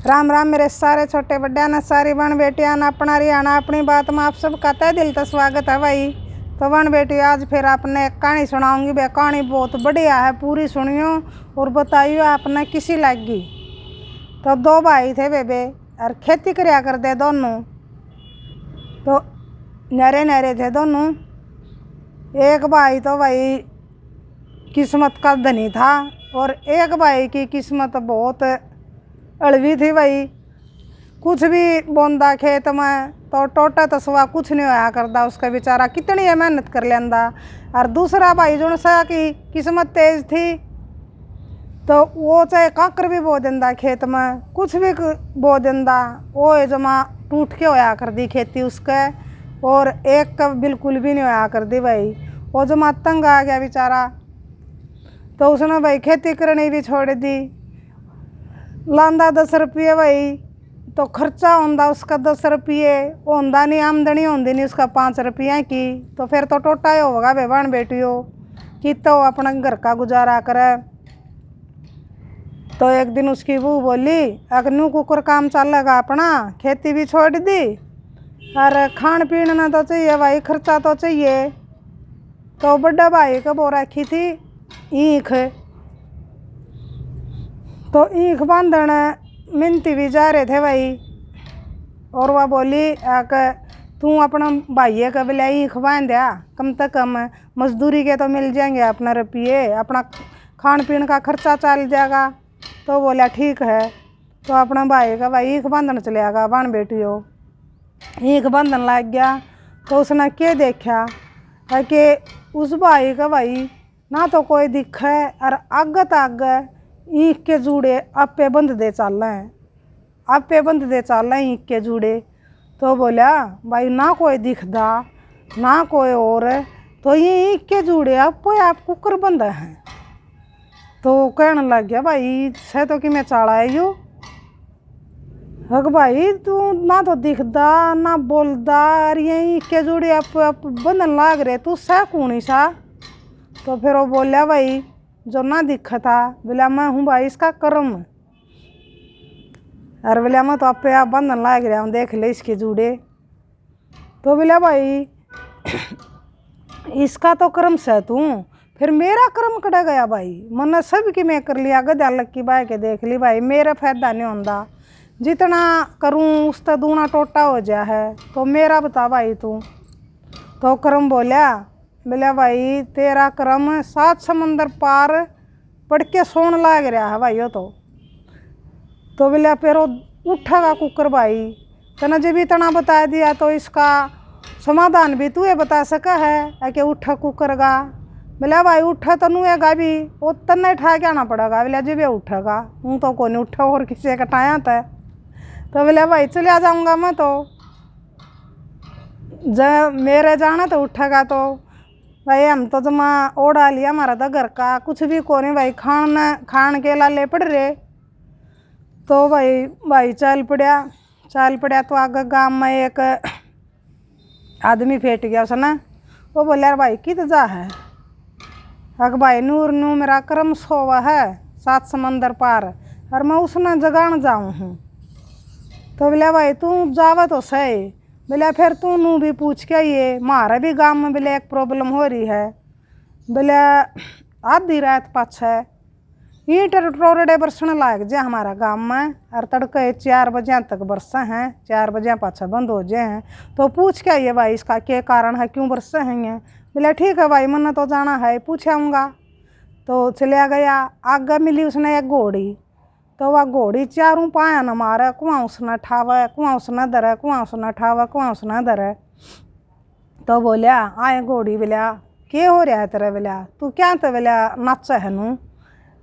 राम राम मेरे सारे छोटे बड्डा न सारी बहन बेटियां न अपना हरियाणा अपनी बात में आप सबका तहे दिल से स्वागत है भाई। तो बहन बेटी आज फिर आपने एक कहानी सुनाऊंगी। वह कहानी बहुत बढ़िया है, पूरी सुनियो और बताइयो आपने किसी लगी। तो दो भाई थे बेबे और खेती कराया करते दोनों। तो नरे नरे थे दोनों। एक भाई तो भाई किस्मत का धनी था और एक भाई की किस्मत बहुत अड़वी थी भाई। कुछ भी बोंदा खेत में तो टोटा तसवा कुछ नहीं होया करता उसका, बेचारा कितनी मेहनत कर लेंदा। और दूसरा भाई जो सा की किस्मत तेज थी तो वो चाहे काकर भी बो देंदा खेत में, कुछ भी बो देंदा, वो जमा टूट के होया कर दी खेती उसके। और एक का बिल्कुल भी नहीं होया कर दी भाई, वो जमा तंग आ गया बेचारा। तो उसने भाई खेती करनी भी छोड़ दी। लांदा 10 रुपये भाई तो खर्चा होंदा उसका 10 रुपये, होंदा नहीं आमदनी होंदी नहीं उसका 5 रुपये की। तो फिर तो टोटा ही होगा बेबन बेटियों कि तो अपना घर का गुजारा करे। तो एक दिन उसकी बहू बोली अगनू कुकर काम चलेगा अपना, खेती भी छोड़ दी और खान पीन ना तो चाहिए भाई, खर्चा तो चाहिए। तो बड़ा भाई को बो रखी थी ईख। तो ईख बांधन मिनती भी जा रहे थे भाई। और वह बोली तू अपना भाई का बोले ईख बांध दिया, कम से कम मजदूरी के तो मिल जाएंगे अपना रुपये, अपना खान पीन का खर्चा चल जाएगा। तो बोला ठीक है। तो अपना भाई का भाई ईख बांधन चलेगा बन बेटियों। ईख बांधन लग गया तो उसने क्या देखा है कि उस भाई का भाई ना तो कोई दिखे और आगे आगे ईख के जूड़े आपे बंध दे चल रहे हैं, आपे बंध दे चल रहे ईख के जूड़े। तो बोला भाई ना कोई दिखदा ना कोई और, तो ये ईख के जूड़े आप कुकर बंद हैं। तो कहने लग गया भाई से तो कि मैं चाड़ा है यू हक भाई, तू ना तो दिखदा ना बोलदा और ये ईख के जूड़े आप बंधन लाग रहे, तू सह कूनी सा। तो फिर वो बोला भाई जो ना दिखा था बोला मैं हूँ भाई इसका कर्म। और बोला मैं तो आपे आप बंधन लाग रहा हूँ, देख ले इसके जूड़े। तो बोला भाई इसका तो कर्म से तू, फिर मेरा कर्म कड़ा गया भाई, मैंने सब की मैं कर लिया गदा लग की बाय के देख ली भाई, मेरा फायदा नहीं होंदा, जितना करूँ उसका दूना टोटा हो जा है। तो मेरा बता भाई तू। तो कर्म बोला भाई तेरा कर्म 7 समंदर पार पढ़ के सोन लाग रहा है भाई। तो बोला फिर उठेगा कुकर भाई, तना जब इतना बता दिया तो इसका समाधान भी तू ये बता सका है कि उठा कुकर का। बोला भाई उठा तो नुएगा भी, वो तन्ने ठा के आना पड़ेगा। बोला जब ये उठेगा हूँ तो कौन उठा और किसी का टाया था। तो बोला भाई चले जाऊँगा मैं, तो जब मेरे जाना तो उठेगा। तो भाई हम तो जमा ओढ़ा लिया हमारा तो घर का कुछ भी कोने भाई, खान के लाले पड़ रहे। तो भाई चल पड़ा तो आगे गांव में एक आदमी फेट गया उसने। वो बोला यार भाई कित जा है, अग भाई नूर नू मेरा कर्म सोवा है 7 समंदर पार और मैं उसने जगान जाऊँ हूँ। तो बोला भाई तू जावा तो सही, बोला फिर तू नू भी पूछ के ये मारा भी गांव में बोले एक प्रॉब्लम हो रही है। बोले आधी रात पाछे ईंट रोड़े बरसने लायक जे हमारा गांव में, और तड़के 4 बजे तक बरसे हैं, 4 बजे पाछे बंद हो जाए हैं। तो पूछ के ये भाई इसका क्या कारण है, क्यों बरसे हैं। बोले ठीक है भाई मैंने तो जाना है पूछाऊँगा। तो चलिया गया, आगे मिली उसने एक घोड़ी। तो वह घोड़ी चारों पाया न मारे, कुआं उसने ठावे कुआं उसने धरे, कुआं उसने ठावे कुआं उसने धरे। तो बोलिया आए घोड़ी, बोलिया क्या हो रहा है तेरे, बोलिया तू क्या तो बोलिया नाच है नू,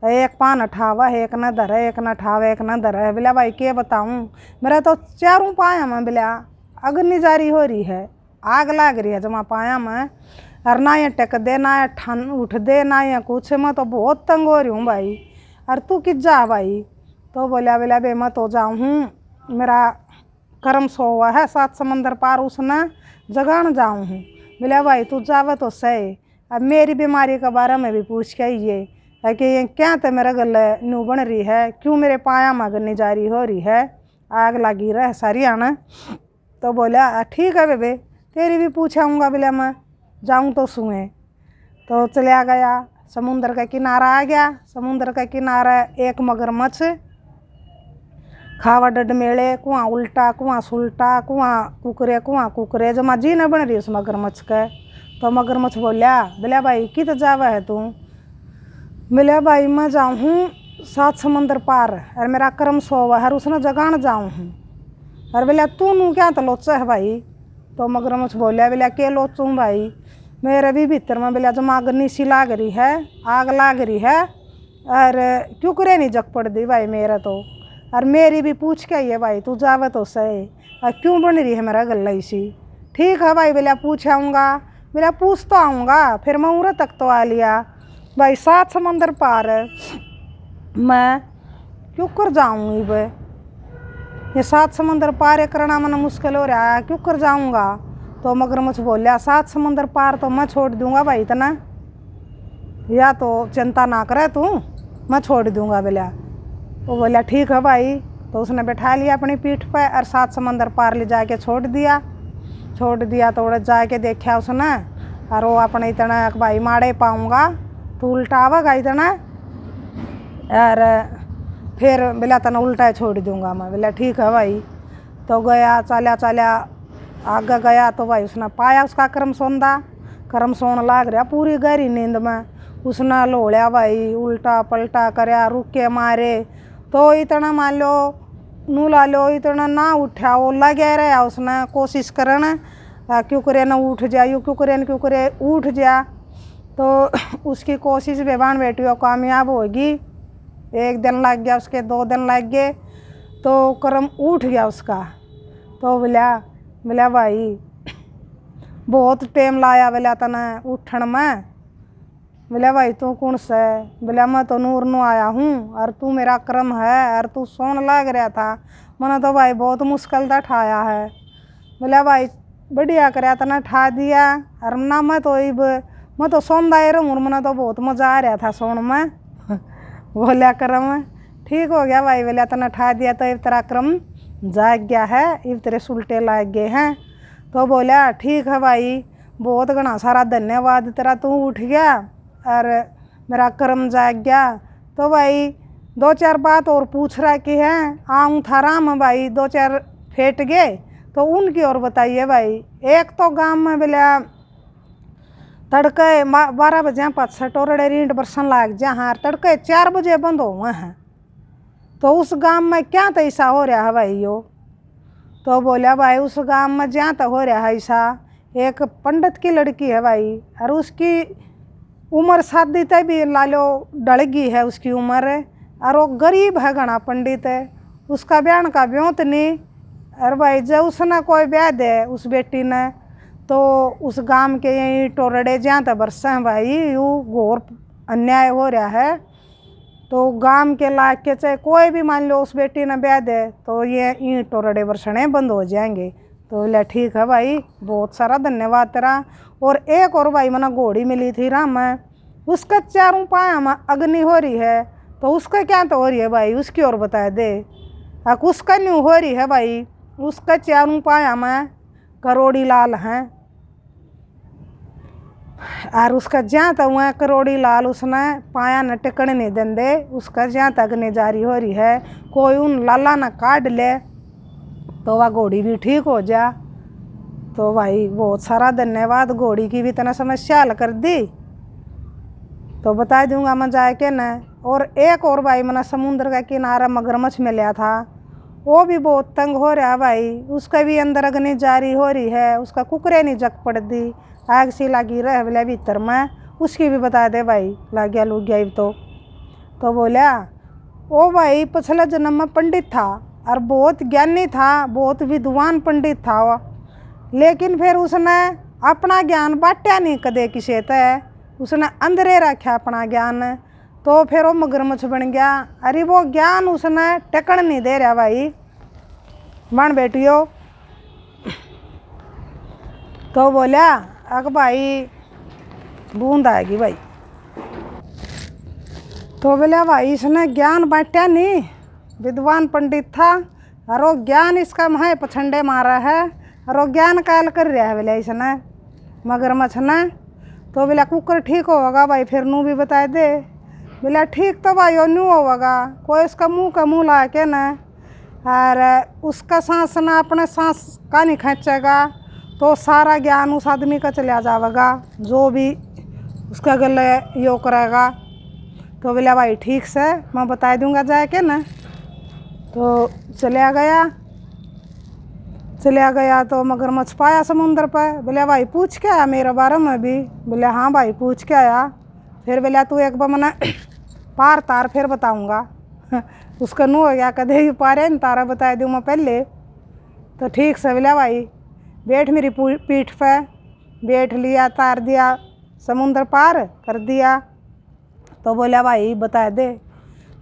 एक पान ठावा एक न धरे एक न ठावे एक न धरे। बोला भाई क्या बताऊँ, मेरा तो चारों पाया में बोलिया अग्नि जारी हो रही है, आग लाग रही है जमा पाया में, और ना ये टेक दे ना ये ठन उठ दे ना ये कुछ, मैं तो बहुत तंग हो रही हूँ भाई, और तू किस जा भाई। तो बोला बे मैं तो जाऊँ हूँ, मेरा कर्म सो हुआ है 7 समंदर पार उसने जगान जाऊँ हूँ। बोला भाई तू जावे तो सही, अब मेरी बीमारी के बारे में भी पूछ के ये, है कि ये क्या तो मेरा गले नू बन रही है, क्यों मेरे पाया में अग्नि जारी हो रही है, आग लगी रह सारी आना। तो बोला ठीक है बेबे, तेरी भी पूछाऊँगा। बोला मैं जाऊँ तो सुने। तो चला गया, समुद्र का किनारा आ गया। समुद्र का किनारा एक मगरमच्छ खावा डडमेले, कुआं उल्टा कुआं सुलटा, कुआं कुकरे जमा जी न बन रही उस मगरमच्छ के। तो मगरमच्छ बोला भाई कित जावा है तू? बोला भाई मैं जाऊँ हूँ 7 समंदर पार, और मेरा कर्म सोवा है, उसने जगान जाऊँ हूँ। और बोला तू नू क्या तो लोचा है भाई? तो मगरमच्छ बोला के लोचूँ भाई, मेरे भी भीतर में बोला जमा अग्नि सी लाग रही है, आग लाग रही है, और क्यों करे नहीं जग पड़ दी भाई मेरा तो। और मेरी भी पूछ के आई है भाई, तू जावे तो सही, और क्यों बन रही है मेरा गला इसी? ठीक है भाई, बोला पूछ आऊँगा। बोला पूछ तो आऊँगा, फिर मैं उरे तक तो आ लिया भाई, 7 समंदर पार मैं क्यों कर जाऊँगी भाई? ये 7 समंदर पार करना मन मुश्किल हो रहा है, क्यों कर जाऊँगा? तो मगरमच्छ बोला 7 समंदर पार तो मैं छोड़ दूँगा भाई इतना, या तो चिंता ना करे तू, मैं छोड़ दूँगा। बोला वो बोला ठीक है भाई। तो उसने बैठा लिया अपनी पीठ पर और 7 समंदर पार ले जाके छोड़ दिया। तो उड़े जाके देखा उसने, और वो अपने इतना भाई मारे पाऊँगा तो उल्टा आवेगा इतना, और फिर बोला तना उल्टा छोड़ दूँगा मैं। बोला ठीक है भाई। तो गया चला आगे गया, तो भाई उसने पाया उसका कर्म सोन लाग रहा पूरी गहरी नींद में। उसने लोड़िया भाई, उल्टा पलटा करया, रुके मारे, तो इतना मान लो नू ला लो इतना ना उठा, वो लगे रहा उसने कोशिश करन, क्यों करे ना उठ जा, यूँ क्यों करे उठ जा। तो उसकी कोशिश बेबान बेटी वो कामयाब होगी। 1 दिन लग गया उसके, 2 दिन लग गए, तो कर्म उठ गया उसका। तो बोला भाई बहुत टाइम लाया बोला तने उठन में। बोला भाई तू कौन से? बोला मैं तो नूर नू आया हूँ, और तू मेरा कर्म है, और तू सोन लग रहा था, मैंने तो भाई बहुत मुश्किल था ठाया है। बोला भाई बढ़िया कराया तना ठा दिया, और ना मैं तो सोंदा ही रहूँ, मैंने तो बहुत मज़ा आ रहा था सोन में। बोला कर्म ठीक हो गया भाई। बोला तना ठा दिया तो इब तेरा कर्म जाग गया है, इब तेरे सुलटे लाग गए हैं। तो बोला ठीक है भाई, बहुत घना सारा धन्यवाद तेरा, तू उठ गया और मेरा कर्म जाग गया। तो भाई 2-4 बात और पूछ रहा कि है आऊँ थारा में भाई, 2-4 फेट गए तो उनकी और बताइए भाई। एक तो गांव में बोला तड़के 12 बजे पाछे टोरड़े रींट बरसन लाग जा, हाँ तड़के 4 बजे बंद हुए हैं। तो उस गांव में क्या तो ऐसा हो रहा है भाई यो? तो बोला भाई उस गांव में जहाँ तो हो रहा है ऐसा, एक पंडित की लड़की है भाई, और उसकी उम्र शादी तक भी ला लो डलगी है उसकी उम्र, और वो गरीब है घना पंडित है, उसका ब्याह का ब्योत नहीं। और भाई जब उसने कोई ब्याह दे उस बेटी ने, तो उस गांव के यहीं टोरड़े जहाँ तक बरसे हैं भाई, यूँ घोर अन्याय हो रहा है। तो गांव के लाग के चाहे कोई भी मान लो उस बेटी ने ब्याह दे, तो ये ईंट टोरड़े बरसने बंद हो जाएंगे। तो बोला ठीक है भाई, बहुत सारा धन्यवाद तेरा। और एक और भाई मैंने घोड़ी मिली थी राम में, उसका 4 पाया में अग्नि हो रही है, तो उसका क्या तो हो रही है भाई, उसकी और बता दे। उसका न्यू हो रही है भाई, उसका 4 पाया में करोड़ी लाल हैं, और उसका जहाँ तक हुआ करोड़ी लाल उसने पाया न टिकने नहीं देंदे, उसका जहाँ तक अग्नि जारी हो रही है, कोई उन लाला न काट ले तो वह घोड़ी भी ठीक हो जा। तो भाई बहुत सारा धन्यवाद, घोड़ी की भी इतना समस्या हल कर दी। तो बता दूंगा मैं जाके न। और एक और भाई मैंने समुद्र का किनारा मगरमच्छ में लिया था, वो भी बहुत तंग हो रहा है भाई, उसका भी अंदर अग्नि जारी हो रही है, उसका कुकरे नहीं जग पड़ दी, आग सी लगी रह बोला भीतर में, उसकी भी बता दे भाई लग गया लूग गया तो बोला ओ भाई पिछले जन्म में पंडित था, और बहुत ज्ञानी था, बहुत विद्वान पंडित था वो, लेकिन फिर उसने अपना ज्ञान बांटा नहीं कदे किसी तय, उसने अंदरे रखा अपना ज्ञान, तो फिर वो मगरमच्छ बन गया। अरे वो ज्ञान उसने टेकन नहीं दे रहा भाई बन बेटियो। तो बोला अग भाई बूंद आएगी भाई, तो बोला भाई इसने ज्ञान बांटा नहीं, विद्वान पंडित था और वो ज्ञान इसका है पछंडे मारा है और वो ज्ञान काल कर रहा है बोला इसने मगरमच्छ ने। तो बोला कुकर ठीक होगा भाई, फिर नू भी बता दे। बोला ठीक तो भाई वो न्यू होगा, कोई उसका मुँह का मुँह ला के न और उसका सांस ना अपने सांस का नहीं खींचेगा तो सारा ज्ञान उस आदमी का चला जाएगा, जो भी उसका गले यो करेगा। तो बोला भाई ठीक से मैं बता दूंगा जाके ना। तो चला गया तो मगरमच्छ पाया समुद्र पर। बोले भाई पूछ के आया मेरे बारे में भी। बोले हाँ भाई पूछ के आया। फिर बोला तू एक बार मैंने पार तार फिर बताऊंगा। उसका नू हो गया कदे ही पारे न तारा बता दूँ मैं पहले। तो ठीक से बोला भाई बैठ मेरी पीठ पे। बैठ लिया, तार दिया, समुद्र पार कर दिया। तो बोला भाई बता दे।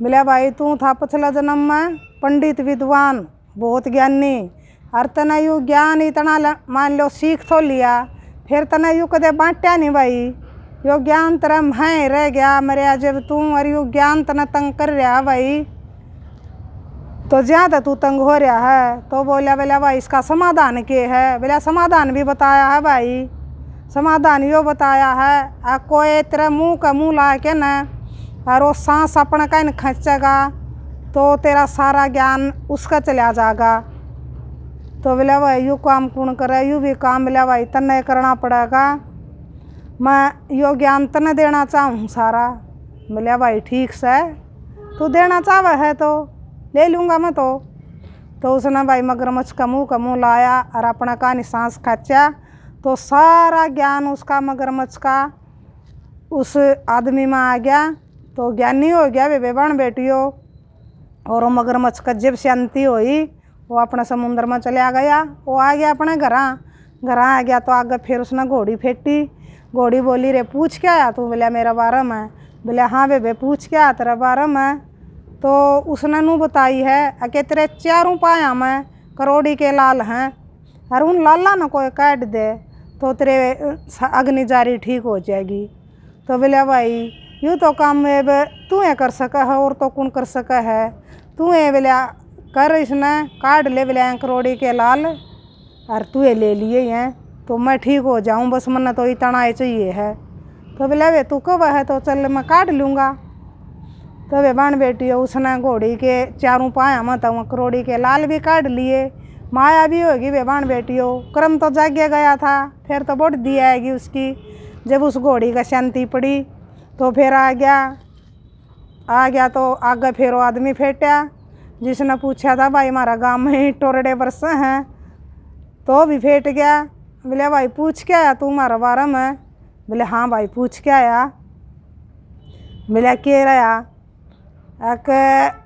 बोला भाई तू था पिछला जन्म में पंडित विद्वान बहुत ज्ञानी, और तना यू ज्ञान इतना मान लो सीख तो लिया, फिर तना यू कदे बांटा नहीं भाई। यो ज्ञान तेरा है रह गया मेरे जब तू, और यू ज्ञान तना तंग कर रहा भाई, तो ज़्यादा तू तंग हो रहा है। तो बोला भाई इसका समाधान क्या है। बोला समाधान भी बताया है भाई। समाधान यो बताया है कोई तेरा मुँह का मुँह ला के न और वो सांस अपने का न खींचेगा तो तेरा सारा ज्ञान उसका चला जाएगा। तो बोला भाई यू काम कौन करे, यू भी काम बोला भाई तन्ने करना पड़ेगा, मैं यो ज्ञान तन्ने देना चाहूँ सारा। बोला भाई ठीक से तू देना चाहे है तो ले लूँगा मैं। तो उसने भाई मगरमच्छ का मुँह लाया और अपना का सांस खींचा तो सारा ज्ञान उसका मगरमच्छ का उस आदमी में आ गया। तो ज्ञानी हो गया वे बेबन बेटियों। और वो मगरमच्छ का जब शांति हुई वो अपने समुद्र में चला गया। वो आ गया अपने घर आ गया। तो आगे फिर उसने घोड़ी फेंटी। घोड़ी बोली रे पूछ क्या आया तू। बोला मेरा बारे में। बोले हाँ बेबे पूछ क्या आया तेरा बारे में। तो उसने नू बताई है कि तेरे चारों पाया में करोड़ी के लाल हैं और उन लाला न कोई काट दे तो तेरे अग्नि जारी ठीक हो जाएगी। तो बोला भाई यूँ तो काम में तू कर सका है और तो कौन कर सका है, तू बोला कर इसने काट ले बोला करोड़ी के लाल और तू ले लिए हैं तो मैं ठीक हो जाऊँ, बस मन तो इतना ही चाहिए है। तो बोला वे तू कब है तो चल मैं काट लूँगा। तो वे बहन बेटी उसने घोड़ी के चारों पाया में तो करोड़ी के लाल भी काट लिए। माया भी होगी वे बहन बेटियों, क्रम तो जागे गया था, फिर तो बढ़ दी आएगी उसकी। जब उस घोड़ी का शांति पड़ी तो फिर आ गया तो आगे फिर वो आदमी फेंटा जिसने पूछा था भाई हमारा गांव में टोरडे बरस हैं, तो भी फेंट गया। बोले भाई पूछ के आया तू हमारा बारे में। बोले हाँ भाई पूछ के आया। बोले के रहा एक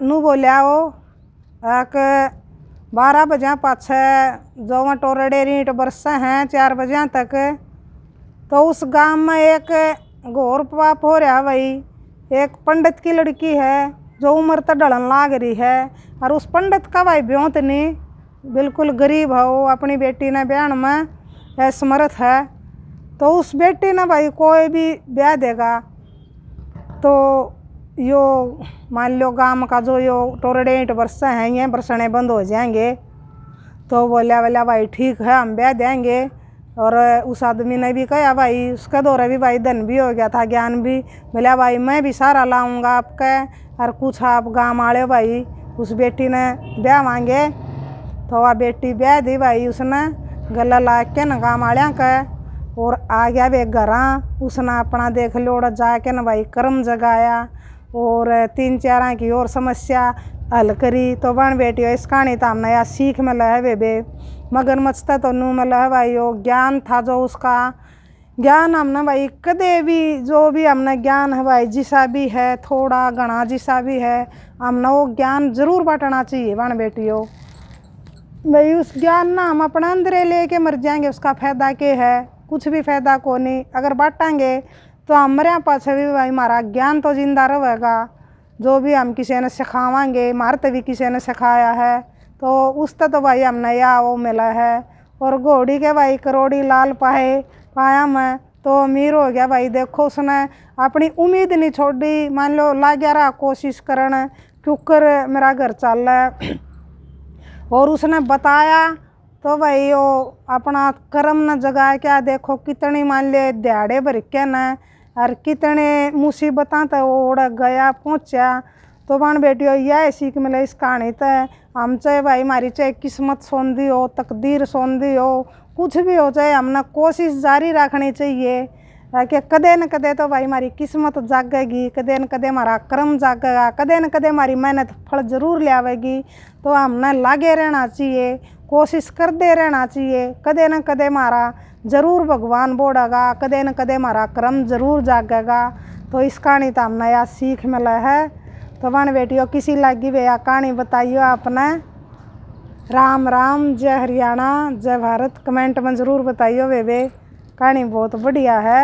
नू बोलिया वो एक 12 बजे पाछे जो वहाँ टोरडे रीट बरस हैं 4 बजे तक। तो उस गांव में एक घोर पाप हो रहा भाई। एक पंडित की लड़की है जो उम्र तो ढलन लाग रही है और उस पंडित का भाई ब्योंत नहीं, बिल्कुल गरीब है वो, अपनी बेटी ने ब्याह में असमर्थ है। तो उस बेटी ने भाई कोई भी ब्याह देगा तो यो मान लो गांव का जो यो टोरडे ईंट बरसा हैं ये बरसने बंद हो जाएंगे। तो बोला भाई ठीक है हम ब्याह देंगे। और उस आदमी ने भी कहा भाई उसका दौरा भी भाई धन भी हो गया था, ज्ञान भी। बोला भाई मैं भी सारा लाऊंगा आपका और कुछ आप गाँव वाले भाई। उस बेटी ने ब्याह मांगे तो वह बेटी ब्याह दी भाई उसने गला ला के न गाँव वाले का। और आ गया वे घर, उसने अपना देख लोड़ा जाके न भाई कर्म जगाया और 3-4 की और समस्या हल करी। तो बन बेटी इस कहानी तो हमने यार सीख मिला है बेबे। मगरमच्छ तो नू मिला है भाई वो ज्ञान था जो उसका ज्ञान हमने भाई कदे भी जो भी हमने ज्ञान है भाई जिसा भी है थोड़ा घना जिसा भी है हमने वो ज्ञान जरूर बांटना चाहिए बन बेटियों। भाई उस ज्ञान ना हम अपना अंदर लेके मर जाएंगे उसका फ़ायदा क्या है, कुछ भी फ़ायदा को नहीं। अगर बांटेंगे तो हमारे पास भी भाई हमारा ज्ञान तो जिंदा रहेगा। जो भी हम किसी ने सिखावाएंगे मारते भी किसी ने सिखाया है तो उससे तो भाई हमने या वो मिला है। और घोड़ी के भाई करोड़ी लाल पाया मैं तो अमीर हो गया भाई। देखो उसने अपनी उम्मीद नहीं छोड़ी, मान लो ला गया रहा कोशिश करना क्योंकि मेरा घर चल रहा है। और उसने बताया तो भाई वो अपना कर्म न जगा क्या, देखो कितनी मान ले दिहाड़े भर के न और कितने मुसीबतां तो उड़ गया पहुँचा। तो बन बेटियों यह सीख मिले इस कहानी तय। हम चाहे भाई हमारी चाहे किस्मत सौंधी हो, तकदीर सौंधी हो, कुछ भी हो जाए हमने कोशिश जारी रखनी चाहिए कि कदे न कदे तो भाई हमारी किस्मत जागेगी, कदे न कदे हमारा कर्म जागेगा, कदे न कदे हमारी मेहनत फल जरूर ले आवेगी। तो हमने लागे रहना चाहिए, कोशिश करते रहना चाहिए, कदे न कदे हमारा जरूर भगवान बोड़ेगा, कदे न कदे हमारा कर्म जरूर जागेगा। तो इस कहानी तो हमने यह सीख मिला है। तो बन बेटियों किसी लगी वे कहानी बताइयो आपने। राम राम, जय हरियाणा, जय भारत। कमेंट में ज़रूर बताइयो वे कहानी बहुत बढ़िया है।